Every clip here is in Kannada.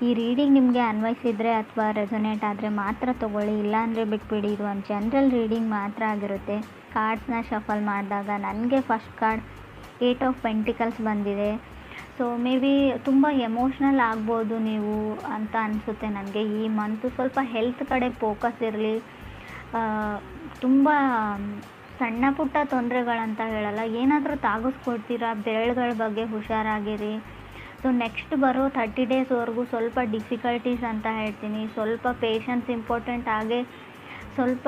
ಈ ರೀಡಿಂಗ್ ನಿಮಗೆ ಅನ್ವಯಿಸಿದರೆ ಅಥವಾ ರೆಸೊನೇಟ್ ಆದರೆ ಮಾತ್ರ ತೊಗೊಳ್ಳಿ, ಇಲ್ಲಾಂದರೆ ಬಿಟ್ಬಿಡಿ. ಇದು ಒಂದು ಜನರಲ್ ರೀಡಿಂಗ್ ಮಾತ್ರ ಆಗಿರುತ್ತೆ. ಕಾರ್ಡ್ಸ್ನ ಶಫಲ್ ಮಾಡಿದಾಗ ನನಗೆ ಫಸ್ಟ್ ಕಾರ್ಡ್ 8 ಆಫ್ ಪೆಂಟಿಕಲ್ಸ್ ಬಂದಿದೆ. ಸೊ ಮೇ ಬಿ ತುಂಬ ಎಮೋಷ್ನಲ್ ಆಗ್ಬೋದು ನೀವು ಅಂತ ಅನಿಸುತ್ತೆ ನನಗೆ. ಈ ಮಂತು ಸ್ವಲ್ಪ ಹೆಲ್ತ್ ಕಡೆ ಫೋಕಸ್ ಇರಲಿ. ತುಂಬ ಸಣ್ಣ ಪುಟ್ಟ ತೊಂದರೆಗಳಂತ ಹೇಳಲ್ಲ, ಏನಾದರೂ ತಾಗಿಸ್ಕೊಡ್ತೀರಾ, ಬೆರಳುಗಳ ಬಗ್ಗೆ ಹುಷಾರಾಗಿರಿ. ಸೊ ನೆಕ್ಸ್ಟ್ ಬರೋ 30 ಡೇಸ್ವರೆಗೂ ಸ್ವಲ್ಪ ಡಿಫಿಕಲ್ಟೀಸ್ ಅಂತ ಹೇಳ್ತೀನಿ. ಸ್ವಲ್ಪ ಪೇಷನ್ಸ್ ಇಂಪಾರ್ಟೆಂಟ್. ಹಾಗೆ ಸ್ವಲ್ಪ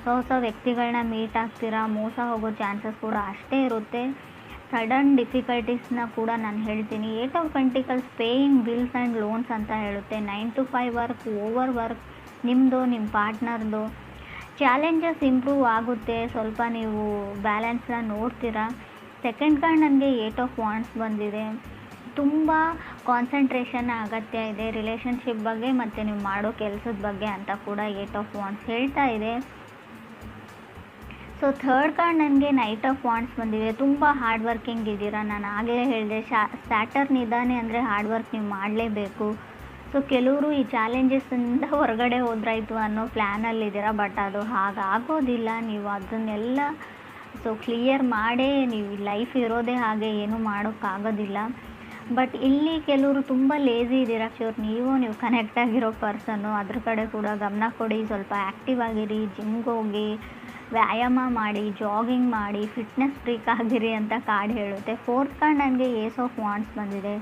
ಹೊಸ ವ್ಯಕ್ತಿಗಳನ್ನ ಮೀಟ್ ಆಗ್ತೀರಾ, ಮೋಸ ಹೋಗೋ ಚಾನ್ಸಸ್ ಕೂಡ ಅಷ್ಟೇ ಇರುತ್ತೆ. ಸಡನ್ ಡಿಫಿಕಲ್ಟೀಸ್ನ ಕೂಡ ನಾನು ಹೇಳ್ತೀನಿ. 8 of pentacles paying bills and loans ಅಂತ ಹೇಳುತ್ತೆ. 9 to 5 ವರ್ಕ್, ಓವರ್ ವರ್ಕ್ ನಿಮ್ಮದು, ನಿಮ್ಮ ಪಾರ್ಟ್ನರ್ದು. ಚಾಲೆಂಜಸ್ ಇಂಪ್ರೂವ್ ಆಗುತ್ತೆ, ಸ್ವಲ್ಪ ನೀವು ಬ್ಯಾಲೆನ್ಸ್ನ ನೋಡ್ತೀರಾ. ಸೆಕೆಂಡ್ ಕಾರ್ಡ್ ನನಗೆ 8 ಆಫ್ ವಾಂಡ್ಸ್ ಬಂದಿದೆ. ತುಂಬ ಕಾನ್ಸಂಟ್ರೇಷನ್ ಅಗತ್ಯ ಇದೆ ರಿಲೇಷನ್ಶಿಪ್ ಬಗ್ಗೆ ಮತ್ತು ನೀವು ಮಾಡೋ ಕೆಲಸದ ಬಗ್ಗೆ ಅಂತ ಕೂಡ 8 ಆಫ್ ವಾಂಡ್ಸ್ ಹೇಳ್ತಾ ಇದೆ. ಸೊ ಥರ್ಡ್ ಕಾರ್ಡ್ ನನಗೆ ನೈಟ್ ಆಫ್ ವಾಂಡ್ಸ್ ಬಂದಿದೆ. ತುಂಬ ಹಾರ್ಡ್ ವರ್ಕಿಂಗ್ ಇದ್ದೀರಾ. ನಾನು ಆಗಲೇ ಹೇಳಿದೆ, ಸ್ಯಾಟರ್ನ್ ಇದ್ದಾನೆ ಅಂದರೆ ಹಾರ್ಡ್ ವರ್ಕ್ ನೀವು ಮಾಡಲೇಬೇಕು. ಸೊ ಕೆಲವರು ಈ ಚಾಲೆಂಜಸ್ಸಿಂದ ಹೊರಗಡೆ ಹೋದ್ರಾಯ್ತು ಅನ್ನೋ ಪ್ಲ್ಯಾನಲ್ಲಿದ್ದೀರಾ, ಬಟ್ ಅದು ಹಾಗಾಗೋದಿಲ್ಲ. ನೀವು ಅದನ್ನೆಲ್ಲ ಕ್ಲಿಯರ್ ಮಾಡೇ ನೀವು ಲೈಫ್ ಇರೋದೇ ಹಾಗೆ, ಏನೂ ಮಾಡೋಕ್ಕಾಗೋದಿಲ್ಲ. ಬಟ್ ಇಲ್ಲಿ ಕೆಲವರು ತುಂಬ ಲೇಝಿ ಇದ್ದೀರಾ. ನೀವು ಕನೆಕ್ಟ್ ಆಗಿರೋ ಪರ್ಸನ್ನು, ಅದ್ರ ಕಡೆ ಕೂಡ ಗಮನ ಕೊಡಿ. ಸ್ವಲ್ಪ ಆ್ಯಕ್ಟಿವ್ ಆಗಿರಿ, ಜಿಮ್ಗೆ ಹೋಗಿ, ವ್ಯಾಯಾಮ ಮಾಡಿ, ಜಾಗಿಂಗ್ ಮಾಡಿ, ಫಿಟ್ನೆಸ್ ಫ್ರೀಕ್ ಆಗಿರಿ ಅಂತ ಕಾರ್ಡ್ ಹೇಳುತ್ತೆ. ಫೋರ್ತ್ ಕಾರ್ಡ್ ನನಗೆ ಏಸ್ ಆಫ್ ವಾಂಡ್ಸ್ ಬಂದಿದೆ.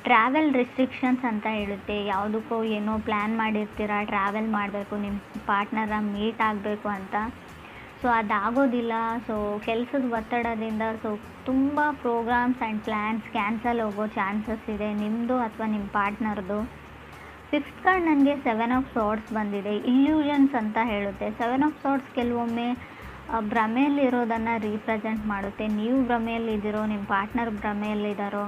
ಟ್ರಾವೆಲ್ ರಿಸ್ಟ್ರಿಕ್ಷನ್ಸ್ ಅಂತ ಹೇಳುತ್ತೆ. ಯಾವುದಕ್ಕೋ ಏನೋ ಪ್ಲ್ಯಾನ್ ಮಾಡಿರ್ತೀರ, ಟ್ರಾವೆಲ್ ಮಾಡಬೇಕು, ನಿಮ್ಮ ಪಾರ್ಟ್ನರ ಮೀಟ್ ಆಗಬೇಕು ಅಂತ. ಸೊ ಅದಾಗೋದಿಲ್ಲ. ಸೊ ಕೆಲಸದ ಒತ್ತಡದಿಂದ ತುಂಬ ಪ್ರೋಗ್ರಾಮ್ಸ್ ಆ್ಯಂಡ್ ಪ್ಲ್ಯಾನ್ಸ್ ಕ್ಯಾನ್ಸಲ್ ಹೋಗೋ ಚಾನ್ಸಸ್ ಇದೆ, ನಿಮ್ಮದು ಅಥವಾ ನಿಮ್ಮ ಪಾರ್ಟ್ನರ್ದು. ಫಿಫ್ತ್ ಕಾರ್ಡ್ ನನಗೆ 7 ಆಫ್ ಸಾರ್ಡ್ಸ್ ಬಂದಿದೆ. ಇಲ್ಯೂಷನ್ಸ್ ಅಂತ ಹೇಳುತ್ತೆ. 7 ಆಫ್ ಸಾರ್ಡ್ಸ್ ಕೆಲವೊಮ್ಮೆ ಭ್ರಮೆಯಲ್ಲಿರೋದನ್ನು ರೀಪ್ರೆಸೆಂಟ್ ಮಾಡುತ್ತೆ. ನೀವು ಭ್ರಮೆಯಲ್ಲಿದ್ದೀರೋ, ನಿಮ್ಮ ಪಾರ್ಟ್ನರ್ ಭ್ರಮೆಯಲ್ಲಿದ್ದಾರೋ,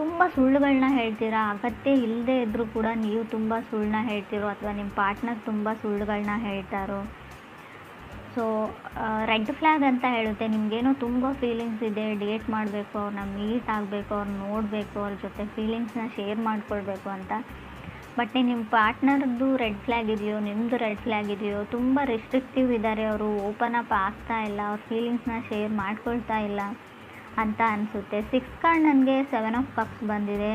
ತುಂಬ ಸುಳ್ಳುಗಳನ್ನ ಹೇಳ್ತೀರಾ. ಅಗತ್ಯ ಇಲ್ಲದೆ ಇದ್ದರೂ ಕೂಡ ನೀವು ತುಂಬ ಸುಳ್ಳನ್ನ ಹೇಳ್ತಿರೋ, ಅಥವಾ ನಿಮ್ಮ ಪಾರ್ಟ್ನರ್ ತುಂಬ ಸುಳ್ಳುಗಳನ್ನ ಹೇಳ್ತಾರೋ. ಸೊ ರೆಡ್ ಫ್ಲ್ಯಾಗ್ ಅಂತ ಹೇಳುತ್ತೆ. ನಿಮಗೇನೋ ತುಂಬ ಫೀಲಿಂಗ್ಸ್ ಇದೆ, ಡೇಟ್ ಮಾಡಬೇಕು, ಅವ್ರನ್ನ ಮೀಟ್ ಆಗಬೇಕು, ಅವ್ರನ್ನ ನೋಡಬೇಕು, ಅವ್ರ ಜೊತೆ ಫೀಲಿಂಗ್ಸ್ನ ಶೇರ್ ಮಾಡ್ಕೊಳ್ಬೇಕು ಅಂತ. ಬಟ್ ನಿಮ್ಮ ಪಾರ್ಟ್ನರ್ದು ರೆಡ್ ಫ್ಲ್ಯಾಗ್ ಇದೆಯೋ, ನಿಮ್ಮದು ರೆಡ್ ಫ್ಲ್ಯಾಗ್ ಇದೆಯೋ, ತುಂಬ ರಿಸ್ಟ್ರಿಕ್ಟಿವ್ ಇದ್ದಾರೆ, ಅವರು ಓಪನ್ ಅಪ್ ಆಗ್ತಾ ಇಲ್ಲ, ಅವ್ರ ಫೀಲಿಂಗ್ಸ್ನ ಶೇರ್ ಮಾಡ್ಕೊಳ್ತಾ ಇಲ್ಲ ಅಂತ ಅನಿಸುತ್ತೆ. ಸಿಕ್ಸ್ ಕಾರ್ಡ್ ನನಗೆ 7 ಆಫ್ ಕಪ್ಸ್ ಬಂದಿದೆ.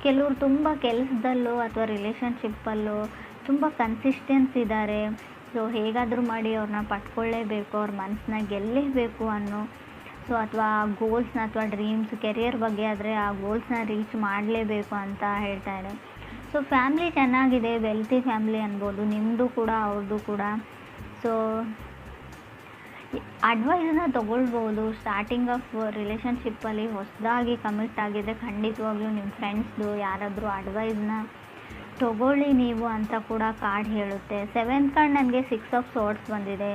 ಕೆಲವರು ತುಂಬ ಕೆಲಸದಲ್ಲೂ ಅಥವಾ ರಿಲೇಷನ್ಶಿಪ್ಪಲ್ಲೂ ತುಂಬ ಕನ್ಸಿಸ್ಟೆನ್ಸ್ ಇದ್ದಾರೆ. ಸೊ ಹೇಗಾದರೂ ಮಾಡಿ ಅವ್ರನ್ನ ಪಡ್ಕೊಳ್ಳೇಬೇಕು, ಅವ್ರ ಮನಸ್ಸನ್ನ ಗೆಲ್ಲೇಬೇಕು ಅನ್ನೋ, ಸೊ ಅಥವಾ ಗೋಲ್ಸ್ನ ಅಥವಾ ಡ್ರೀಮ್ಸ್, ಕೆರಿಯರ್ ಬಗ್ಗೆ ಆದರೆ ಆ ಗೋಲ್ಸ್ನ ರೀಚ್ ಮಾಡಲೇಬೇಕು ಅಂತ ಹೇಳ್ತಾರೆ. ಸೊ ಫ್ಯಾಮ್ಲಿ ಚೆನ್ನಾಗಿದೆ, ವೆಲ್ತಿ ಫ್ಯಾಮ್ಲಿ ಅನ್ಬೋದು, ನಿಮ್ಮದು ಕೂಡ ಅವ್ರದ್ದು ಕೂಡ. ಸೊ ಅಡ್ವೈಸನ್ನ ತೊಗೊಳ್ಬೋದು. ಸ್ಟಾರ್ಟಿಂಗ್ ಆಫ್ ರಿಲೇಷನ್ಶಿಪ್ಪಲ್ಲಿ ಹೊಸದಾಗಿ ಕಮಿಟ್ ಆಗಿದ್ದರೆ ಖಂಡಿತವಾಗ್ಲೂ ನಿಮ್ಮ ಫ್ರೆಂಡ್ಸ್ದು ಯಾರಾದರೂ ಅಡ್ವೈಸ್ನ ತೊಗೊಳ್ಳಿ ನೀವು ಅಂತ ಕೂಡ ಕಾರ್ಡ್ ಹೇಳುತ್ತೆ. 7th ಕಾರ್ಡ್ ನನಗೆ 6 ಆಫ್ ಸಾರ್ಡ್ಸ್ ಬಂದಿದೆ.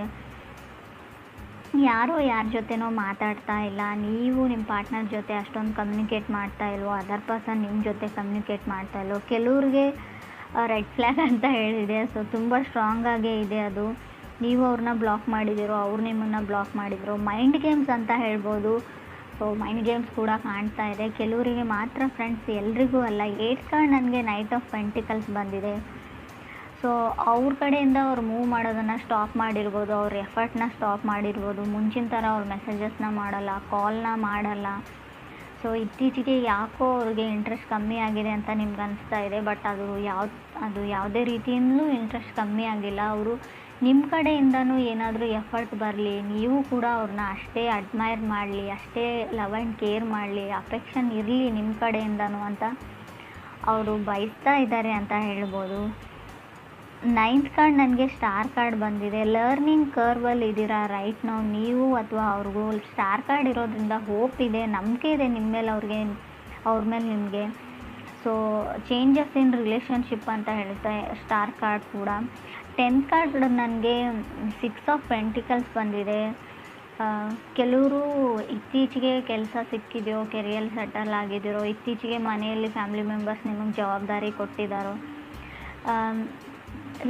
ಯಾರೋ ಯಾರ ಜೊತೆನೋ ಮಾತಾಡ್ತಾ ಇಲ್ಲ, ನೀವು ನಿಮ್ಮ ಪಾರ್ಟ್ನರ್ ಜೊತೆ ಅಷ್ಟೊಂದು ಕಮ್ಯುನಿಕೇಟ್ ಮಾಡ್ತಾ ಇಲ್ವೋ, ಅದರ್ ಪರ್ಸನ್ ನಿಮ್ಮ ಜೊತೆ ಕಮ್ಯುನಿಕೇಟ್ ಮಾಡ್ತಾ ಇಲ್ವೋ. ಕೆಲವ್ರಿಗೆ ರೆಡ್ ಫ್ಲ್ಯಾಗ್ ಅಂತ ಹೇಳಿದೆ. ಸೊ ತುಂಬ ಸ್ಟ್ರಾಂಗಾಗೇ ಇದೆ ಅದು. ನೀವು ಅವ್ರನ್ನ ಬ್ಲಾಕ್ ಮಾಡಿದಿರೋ, ಅವ್ರು ನಿಮ್ಮನ್ನು ಬ್ಲಾಕ್ ಮಾಡಿದ್ರು. ಮೈಂಡ್ ಗೇಮ್ಸ್ ಅಂತ ಹೇಳ್ಬೋದು. ಸೊ ಮೈಂಡ್ ಗೇಮ್ಸ್ ಕೂಡ ಕಾಣ್ತಾ ಇದೆ. ಕೆಲವರಿಗೆ ಮಾತ್ರ ಫ್ರೆಂಡ್ಸ್, ಎಲ್ರಿಗೂ ಅಲ್ಲ. 8th ಕಾರ್ಡ್ ನನಗೆ ನೈಟ್ ಆಫ್ ಪೆಂಟಿಕಲ್ಸ್ ಬಂದಿದೆ. ಸೊ ಅವ್ರ ಕಡೆಯಿಂದ ಅವ್ರು ಮೂವ್ ಮಾಡೋದನ್ನು ಸ್ಟಾಪ್ ಮಾಡಿರ್ಬೋದು, ಅವ್ರ ಎಫರ್ಟ್ನ ಸ್ಟಾಪ್ ಮಾಡಿರ್ಬೋದು. ಮುಂಚಿನ ಥರ ಅವ್ರ ಮೆಸೇಜಸ್ನ ಮಾಡಲ್ಲ, ಕಾಲ್ನ ಮಾಡಲ್ಲ. ಸೊ ಇತ್ತೀಚೆಗೆ ಯಾಕೋ ಅವ್ರಿಗೆ ಇಂಟ್ರೆಸ್ಟ್ ಕಮ್ಮಿ ಆಗಿದೆ ಅಂತ ನಿಮ್ಗೆ ಅನಿಸ್ತಾ ಇದೆ. ಬಟ್ ಅದು ಯಾವುದೇ ರೀತಿಯಿಂದಲೂ ಇಂಟ್ರೆಸ್ಟ್ ಕಮ್ಮಿ ಆಗಿಲ್ಲ. ಅವರು ನಿಮ್ಮ ಕಡೆಯಿಂದನೂ ಏನಾದರೂ ಎಫರ್ಟ್ ಬರಲಿ, ನೀವು ಕೂಡ ಅವ್ರನ್ನ ಅಷ್ಟೇ ಅಡ್ಮೈರ್ ಮಾಡಲಿ, ಅಷ್ಟೇ ಲವ್ ಆ್ಯಂಡ್ ಕೇರ್ ಮಾಡಲಿ, ಅಫೆಕ್ಷನ್ ಇರಲಿ ನಿಮ್ಮ ಕಡೆಯಿಂದನೂ ಅಂತ ಅವರು ಬಯಸ್ತಾ ಇದ್ದಾರೆ ಅಂತ ಹೇಳ್ಬೋದು. 9th ಕಾರ್ಡ್ ನನಗೆ ಸ್ಟಾರ್ ಕಾರ್ಡ್ ಬಂದಿದೆ. ಲರ್ನಿಂಗ್ ಕರ್ವಲ್ಲಿ ಇದ್ದೀರಾ ರೈಟ್ ನಾವು, ನೀವು ಅಥವಾ ಅವ್ರಿಗೂ. ಸ್ಟಾರ್ ಕಾರ್ಡ್ ಇರೋದ್ರಿಂದ ಹೋಪ್ ಇದೆ, ನಂಬಿಕೆ ಇದೆ ನಿಮ್ಮ ಮೇಲೆ, ಅವ್ರ ಮೇಲೆ ನಿಮಗೆ. ಸೊ ಚೇಂಜಸ್ ಇನ್ ರಿಲೇಷನ್ಶಿಪ್ ಅಂತ ಹೇಳುತ್ತೆ ಸ್ಟಾರ್ ಕಾರ್ಡ್ ಕೂಡ. 10th ಕಾರ್ಡ್ ನನಗೆ 6 ಆಫ್ ಪೆಂಟಿಕಲ್ಸ್ ಬಂದಿದೆ. ಕೆಲವರು ಇತ್ತೀಚೆಗೆ ಕೆಲಸ ಸಿಕ್ಕಿದೆಯೋ, ಕೆರಿಯರ್ ಸೆಟಲ್ ಆಗಿದ್ದೀರೋ, ಇತ್ತೀಚೆಗೆ ಮನೆಯಲ್ಲಿ ಫ್ಯಾಮಿಲಿ ಮೆಂಬರ್ಸ್ ನಿಮಗೆ ಜವಾಬ್ದಾರಿ ಕೊಟ್ಟಿದ್ದಾರೋ.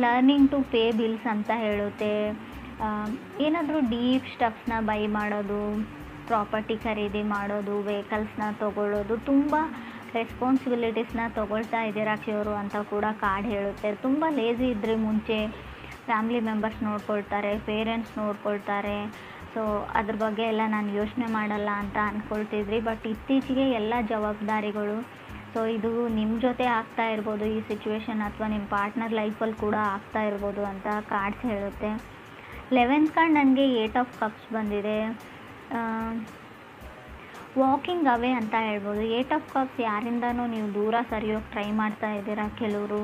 ಲರ್ನಿಂಗ್ ಟು ಪೇ ಬಿಲ್ಸ್ ಅಂತ ಹೇಳುತ್ತೆ. ಏನಾದರೂ ಡೀಪ್ ಸ್ಟಫ್ನ ಬೈ ಮಾಡೋದು, ಪ್ರಾಪರ್ಟಿ ಖರೀದಿ ಮಾಡೋದು, ವೆಹಿಕಲ್ಸ್ನ ತೊಗೊಳ್ಳೋದು, ತುಂಬ ರೆಸ್ಪಾನ್ಸಿಬಿಲಿಟೀಸ್ನ ತೊಗೊಳ್ತಾ ಇದ್ದೀರಾ ಶ್ಯೂರು ಅಂತ ಕೂಡ ಕಾರ್ಡ್ ಹೇಳುತ್ತೆ. ತುಂಬ ಲೇಝಿ ಇದ್ದರೆ ಮುಂಚೆ ಫ್ಯಾಮಿಲಿ ಮೆಂಬರ್ಸ್ ನೋಡ್ಕೊಳ್ತಾರೆ, ಪೇರೆಂಟ್ಸ್ ನೋಡ್ಕೊಳ್ತಾರೆ, ಸೊ ಅದ್ರ ಬಗ್ಗೆ ಎಲ್ಲ ನಾನು ಯೋಚನೆ ಮಾಡಲ್ಲ ಅಂತ ಅಂದ್ಕೊಳ್ತಿದ್ರಿ. ಬಟ್ ಇತ್ತೀಚೆಗೆ ಎಲ್ಲ ಜವಾಬ್ದಾರಿಗಳು, ಸೊ ಇದು ನಿಮ್ಮ ಜೊತೆ ಆಗ್ತಾ ಇರ್ಬೋದು ಈ ಸಿಚುವೇಶನ್, ಅಥವಾ ನಿಮ್ಮ ಪಾರ್ಟ್ನರ್ ಲೈಫಲ್ಲಿ ಕೂಡ ಆಗ್ತಾ ಇರ್ಬೋದು ಅಂತ ಕಾರ್ಡ್ಸ್ ಹೇಳುತ್ತೆ. 11th ಕಾರ್ಡ್ ನನಗೆ 8 ಆಫ್ ಕಪ್ಸ್ ಬಂದಿದೆ. ವಾಕಿಂಗ್ ಅವೇ ಅಂತ ಹೇಳ್ಬೋದು. 8 ಆಫ್ ಕಪ್ಸ್ ಯಾರಿಂದನೂ ನೀವು ದೂರ ಸರಿಯೋಕ್ಕೆ ಟ್ರೈ ಮಾಡ್ತಾ ಇದ್ದೀರಾ. ಕೆಲವರು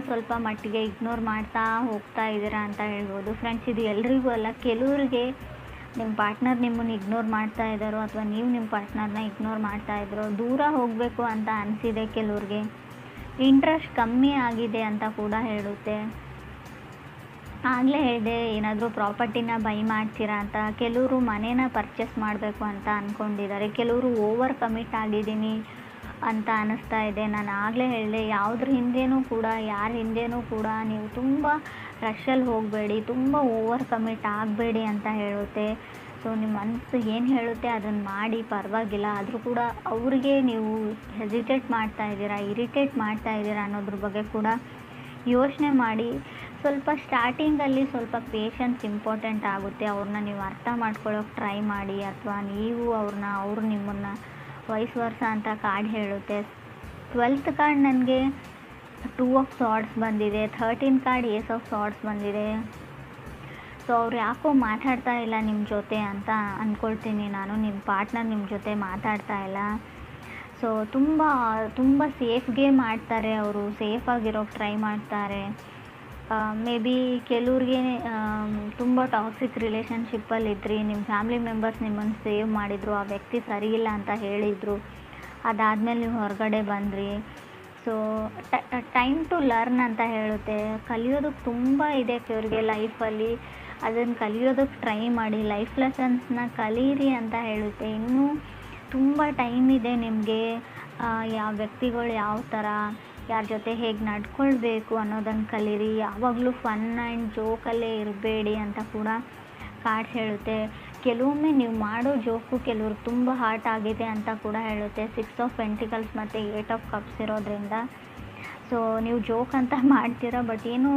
ಸ್ವಲ್ಪ ಮಟ್ಟಿಗೆ ಇಗ್ನೋರ್ ಮಾಡ್ತಾ ಹೋಗ್ತಾ ಇದ್ದೀರಾ ಅಂತ ಹೇಳ್ಬೋದು. ಫ್ರೆಂಡ್ಸ್, ಇದು ಎಲ್ರಿಗೂ ಅಲ್ಲ, ಕೆಲವ್ರಿಗೆ ನಿಮ್ಮ ಪಾರ್ಟ್ನರ್ ನಿಮ್ಮನ್ನು ಇಗ್ನೋರ್ ಮಾಡ್ತಾ ಇದ್ದಾರೋ ಅಥವಾ ನೀವು ನಿಮ್ಮ ಪಾರ್ಟ್ನರ್ನ ಇಗ್ನೋರ್ ಮಾಡ್ತಾ ಇದ್ರೋ, ದೂರ ಹೋಗಬೇಕು ಅಂತ ಅನಿಸಿದೆ ಕೆಲವ್ರಿಗೆ, ಇಂಟ್ರೆಸ್ಟ್ ಕಮ್ಮಿ ಆಗಿದೆ ಅಂತ ಕೂಡ ಹೇಳುತ್ತೆ. ಆಗಲೇ ಹೇಳಿದೆ, ಏನಾದರೂ ಪ್ರಾಪರ್ಟಿನ ಬೈ ಮಾಡ್ತೀರಾ ಅಂತ. ಕೆಲವರು ಮನೇನ ಪರ್ಚೇಸ್ ಮಾಡಬೇಕು ಅಂತ ಅಂದ್ಕೊಂಡಿದ್ದಾರೆ. ಕೆಲವರು ಓವರ್ ಕಮಿಟ್ ಆಗಿದ್ದೀನಿ ಅಂತ ಅನ್ನಿಸ್ತಾ ಇದೆ. ನಾನು ಆಗಲೇ ಹೇಳಿದೆ, ಯಾವುದ್ರ ಹಿಂದೆನೂ ಕೂಡ, ಯಾರ ಹಿಂದೆನೂ ಕೂಡ ನೀವು ತುಂಬ ರಶಲ್ಲಿ ಹೋಗಬೇಡಿ, ತುಂಬ ಓವರ್ ಕಮಿಟ್ ಆಗಬೇಡಿ ಅಂತ ಹೇಳುತ್ತೆ. ಸೊ ನಿಮ್ಮ ಮನಸ್ಸು ಏನು ಹೇಳುತ್ತೆ ಅದನ್ನು ಮಾಡಿ, ಪರವಾಗಿಲ್ಲ. ಆದರೂ ಕೂಡ ಅವ್ರಿಗೆ ನೀವು ಹೆಸಿಟೇಟ್ ಮಾಡ್ತಾ ಇದ್ದೀರಾ, ಇರಿಟೇಟ್ ಮಾಡ್ತಾ ಇದ್ದೀರಾ ಅನ್ನೋದ್ರ ಬಗ್ಗೆ ಕೂಡ ಯೋಚನೆ ಮಾಡಿ. ಸ್ವಲ್ಪ ಸ್ಟಾರ್ಟಿಂಗಲ್ಲಿ ಸ್ವಲ್ಪ ಪೇಷನ್ಸ್ ಇಂಪಾರ್ಟೆಂಟ್ ಆಗುತ್ತೆ. ಅವ್ರನ್ನ ನೀವು ಅರ್ಥ ಮಾಡ್ಕೊಳ್ಳೋಕೆ ಟ್ರೈ ಮಾಡಿ, ಅಥವಾ ನೀವು ಅವ್ರು ನಿಮ್ಮನ್ನು ವೈಸ್ ವರ್ಸ ಅಂತ ಕಾರ್ಡ್ ಹೇಳುತ್ತೆ. 12th ಕಾರ್ಡ್ ನನಗೆ 2 ಆಫ್ ಸಾರ್ಡ್ಸ್ ಬಂದಿದೆ. 13th ಕಾರ್ಡ್ ಏಸ್ ಆಫ್ ಸಾರ್ಡ್ಸ್ ಬಂದಿದೆ. ಸೊ ಅವ್ರು ಯಾಕೋ ಮಾತಾಡ್ತಾ ಇಲ್ಲ ನಿಮ್ಮ ಜೊತೆ ಅಂತ ಅಂದ್ಕೊಳ್ತೀನಿ ನಾನು. ನಿಮ್ಮ ಪಾರ್ಟ್ನರ್ ನಿಮ್ಮ ಜೊತೆ ಮಾತಾಡ್ತಾ ಇಲ್ಲ. ಸೊ ತುಂಬ ಸೇಫ್ಗೆ ಮಾಡ್ತಾರೆ ಅವರು, ಸೇಫಾಗಿರೋಕ್ಕೆ ಟ್ರೈ ಮಾಡ್ತಾರೆ. ಮೇ ಬಿ ಕೆಲವ್ರಿಗೆ ತುಂಬ ಟಾಕ್ಸಿಕ್ ರಿಲೇಷನ್ಶಿಪ್ಪಲ್ಲಿದ್ರಿ, ನಿಮ್ಮ ಫ್ಯಾಮಿಲಿ ಮೆಂಬರ್ಸ್ ನಿಮ್ಮನ್ನು ಸೇವ್ ಮಾಡಿದರು, ಆ ವ್ಯಕ್ತಿ ಸರಿಯಿಲ್ಲ ಅಂತ ಹೇಳಿದರು, ಅದಾದಮೇಲೆ ನೀವು ಹೊರಗಡೆ ಬಂದ್ರಿ. ಸೊ ಟೈಮ್ ಟು ಲರ್ನ್ ಅಂತ ಹೇಳುತ್ತೆ. ಕಲಿಯೋದಕ್ಕೆ ತುಂಬ ಇದೆ ಕೆಲವ್ರಿಗೆ ಲೈಫಲ್ಲಿ, ಅದನ್ನು ಕಲಿಯೋದಕ್ಕೆ ಟ್ರೈ ಮಾಡಿ, ಲೈಫ್ ಲೆಸನ್ಸ್ನ ಕಲೀರಿ ಅಂತ ಹೇಳುತ್ತೆ. ಇನ್ನೂ ತುಂಬ ಟೈಮ್ ಇದೆ ನಿಮಗೆ. ಯಾವ ವ್ಯಕ್ತಿಗಳು ಯಾವ ಥರ, ಯಾರ ಜೊತೆ ಹೇಗೆ ನಡ್ಕೊಳ್ಬೇಕು ಅನ್ನೋದನ್ನು ಕಲೀರಿ. ಯಾವಾಗಲೂ ಫನ್ ಆ್ಯಂಡ್ ಜೋಕಲ್ಲೇ ಇರಬೇಡಿ ಅಂತ ಕೂಡ ಕಾರ್ಡ್ಸ್ ಹೇಳುತ್ತೆ. ಕೆಲವೊಮ್ಮೆ ನೀವು ಮಾಡೋ ಜೋಕು ಕೆಲವ್ರಿಗೆ ತುಂಬ ಹಾರ್ಟ್ ಆಗಿದೆ ಅಂತ ಕೂಡ ಹೇಳುತ್ತೆ. 6 ಆಫ್ ಪೆಂಟಿಕಲ್ಸ್ ಮತ್ತು 8 ಆಫ್ ಕಪ್ಸ್ ಇರೋದ್ರಿಂದ ಸೊ ನೀವು ಜೋಕ್ ಅಂತ ಮಾಡ್ತೀರಾ, ಬಟ್ ಏನೂ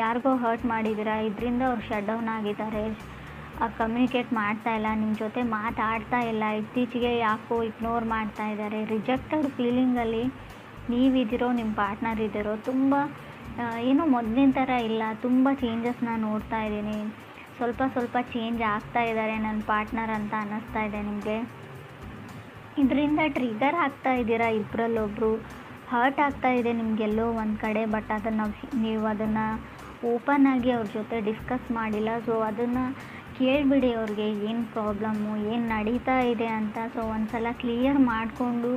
ಯಾರಿಗೋ ಹರ್ಟ್ ಮಾಡಿದ್ದೀರಾ, ಇದರಿಂದ ಅವ್ರು ಶಟ್ ಡೌನ್ ಆಗಿದ್ದಾರೆ, ಕಮ್ಯುನಿಕೇಟ್ ಮಾಡ್ತಾ ಇಲ್ಲ, ನಿಮ್ಮ ಜೊತೆ ಮಾತಾಡ್ತಾ ಇಲ್ಲ, ಇತ್ತೀಚೆಗೆ ಯಾಕೋ ಇಗ್ನೋರ್ ಮಾಡ್ತಾ ಇದ್ದಾರೆ. ರಿಜೆಕ್ಟೆಡ್ ಫೀಲಿಂಗಲ್ಲಿ ನೀವಿದ್ದೀರೋ, ನಿಮ್ಮ ಪಾರ್ಟ್ನರ್ ಇದ್ದೀರೋ, ತುಂಬ ಏನೋ ಮೊದಲಿನ ಥರ ಇಲ್ಲ, ತುಂಬ ಚೇಂಜಸ್ನ ನೋಡ್ತಾ ಇದ್ದೀನಿ, ಸ್ವಲ್ಪ ಚೇಂಜ್ ಆಗ್ತಾ ಇದ್ದಾರೆ ನನ್ನ ಪಾರ್ಟ್ನರ್ ಅಂತ ಅನ್ನಿಸ್ತಾ ಇದೆ ನಿಮಗೆ. ಇದರಿಂದ ಟ್ರಿಗರ್ ಆಗ್ತಾ ಇದ್ದೀರಾ, ಇಬ್ಬರಲ್ಲೊಬ್ಬರು ಹರ್ಟ್ ಆಗ್ತಾ ಇದೆ ನಿಮಗೆಲ್ಲೋ ಒಂದು ಕಡೆ. ಬಟ್ ನೀವು ಅದನ್ನು ಓಪನ್ ಆಗಿ ಅವ್ರ ಜೊತೆ ಡಿಸ್ಕಸ್ ಮಾಡಿಲ್ಲ. ಸೊ ಅದನ್ನು ಕೇಳಿಬಿಡಿ, ಅವ್ರಿಗೆ ಏನು ಪ್ರಾಬ್ಲಮ್ಮು, ಏನು ನಡೀತಾ ಇದೆ ಅಂತ. ಸೊ ಒಂದು ಸಲ ಕ್ಲಿಯರ್ ಮಾಡಿಕೊಂಡು,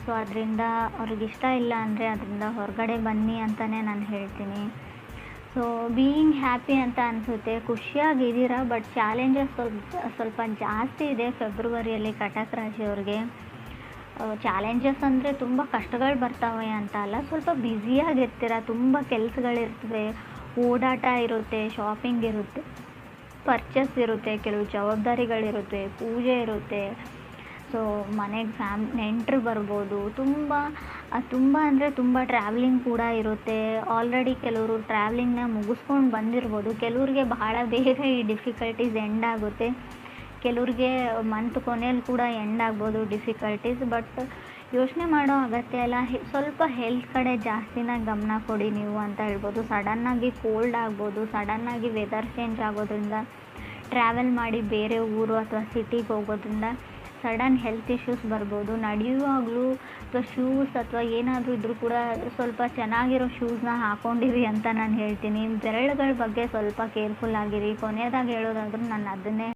ಸೊ ಅದರಿಂದ ಅವ್ರಿಗಿಷ್ಟ ಇಲ್ಲ ಅಂದರೆ ಅದರಿಂದ ಹೊರಗಡೆ ಬನ್ನಿ ಅಂತಲೇ ನಾನು ಹೇಳ್ತೀನಿ. ಸೊ ಬೀಯಿಂಗ್ ಹ್ಯಾಪಿ ಅಂತ ಅನಿಸುತ್ತೆ, ಖುಷಿಯಾಗಿದ್ದೀರಾ. ಬಟ್ ಚಾಲೆಂಜಸ್ ಸ್ವಲ್ಪ ಜಾಸ್ತಿ ಇದೆ ಫೆಬ್ರವರಿಯಲ್ಲಿ ಕಟಕ ರಾಶಿಯವ್ರಿಗೆ. ಚಾಲೆಂಜಸ್ ಅಂದರೆ ತುಂಬ ಕಷ್ಟಗಳು ಬರ್ತವೆ ಅಂತ ಅಲ್ಲ, ಸ್ವಲ್ಪ ಬ್ಯುಸಿಯಾಗಿರ್ತೀರ, ತುಂಬ ಕೆಲಸಗಳಿರ್ತವೆ, ಓಡಾಟ ಇರುತ್ತೆ, ಶಾಪಿಂಗ್ ಇರುತ್ತೆ, ಪರ್ಚೇಸ್ ಇರುತ್ತೆ, ಕೆಲವು ಜವಾಬ್ದಾರಿಗಳಿರುತ್ತೆ, ಪೂಜೆ ಇರುತ್ತೆ. ಸೊ ಮನೆಗೆ ನೆಂಟರು ಬರ್ಬೋದು, ತುಂಬ ಅಂದರೆ ತುಂಬ ಟ್ರಾವೆಲಿಂಗ್ ಕೂಡ ಇರುತ್ತೆ. ಆಲ್ರೆಡಿ ಕೆಲವರು ಟ್ರಾವೆಲಿಂಗ್ನ ಮುಗಿಸ್ಕೊಂಡು ಬಂದಿರ್ಬೋದು. ಕೆಲವ್ರಿಗೆ ಬಹಳ ಬೇಗ ಈ ಡಿಫಿಕಲ್ಟೀಸ್ ಎಂಡ್ ಆಗುತ್ತೆ, ಕೆಲವ್ರಿಗೆ ಮಂತ್ ಕೊನೆಯಲ್ಲಿ ಕೂಡ ಎಂಡ್ ಆಗ್ಬೋದು ಡಿಫಿಕಲ್ಟೀಸ್. ಬಟ್ ಯೋಚನೆ ಮಾಡೋ ಅಗತ್ಯ ಇಲ್ಲ, ಸ್ವಲ್ಪ ಹೆಲ್ತ್ ಕಡೆ ಜಾಸ್ತಿನ ಗಮನ ಕೊಡಿ ನೀವು ಅಂತ ಹೇಳ್ಬೋದು. ಸಡನ್ನಾಗಿ ಕೋಲ್ಡ್ ಆಗ್ಬೋದು, ಸಡನ್ನಾಗಿ ವೆದರ್ ಚೇಂಜ್ ಆಗೋದ್ರಿಂದ, ಟ್ರಾವೆಲ್ ಮಾಡಿ ಬೇರೆ ಊರು ಅಥವಾ ಸಿಟಿಗೆ ಹೋಗೋದ್ರಿಂದ ಸಡನ್ ಹೆಲ್ತ್ ಇಶ್ಯೂಸ್ ಬರ್ಬೋದು. ನಡೆಯುವಾಗಲೂ ಅಥವಾ ಶೂಸ್ ಅಥವಾ ಏನಾದರೂ ಇದ್ದರೂ ಕೂಡ ಸ್ವಲ್ಪ ಚೆನ್ನಾಗಿರೋ ಶೂಸ್ನ ಹಾಕ್ಕೊಂಡಿರಿ ಅಂತ ನಾನು ಹೇಳ್ತೀನಿ. ಬೆರಳುಗಳ ಬಗ್ಗೆ ಸ್ವಲ್ಪ ಕೇರ್ಫುಲ್ ಆಗಿರಿ. ಕೊನೆಯದಾಗಿ ಹೇಳೋದಾದ್ರೂ ನಾನು ಅದನ್ನೇ